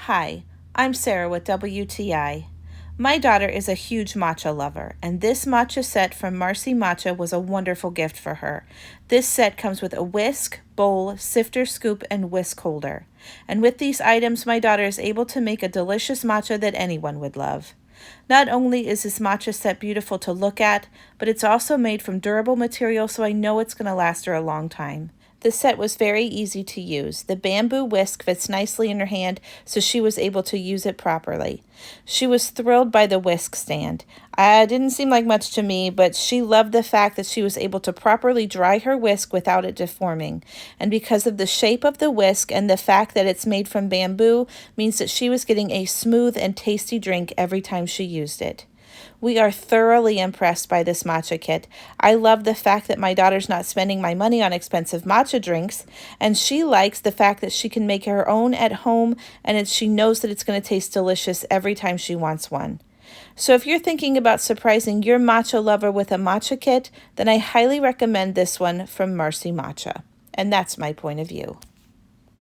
Hi, I'm Sarah with WTI. My daughter is a huge matcha lover, and this matcha set from Marce Matcha was a wonderful gift for her. This set comes with a whisk, bowl, sifter, scoop, and whisk holder. And with these items, my daughter is able to make a delicious matcha that anyone would love. Not only is this matcha set beautiful to look at, but it's also made from durable material, so I know it's going to last her a long time. The set was very easy to use. The bamboo whisk fits nicely in her hand, so she was able to use it properly. She was thrilled by the whisk stand. It didn't seem like much to me, but she loved the fact that she was able to properly dry her whisk without it deforming. And because of the shape of the whisk and the fact that it's made from bamboo, means that she was getting a smooth and tasty drink every time she used it. We are thoroughly impressed by this matcha kit. I love the fact that my daughter's not spending my money on expensive matcha drinks, and she likes the fact that she can make her own at home, and she knows that it's going to taste delicious every time she wants one. So if you're thinking about surprising your matcha lover with a matcha kit, then I highly recommend this one from Marce Matcha. And that's my point of view.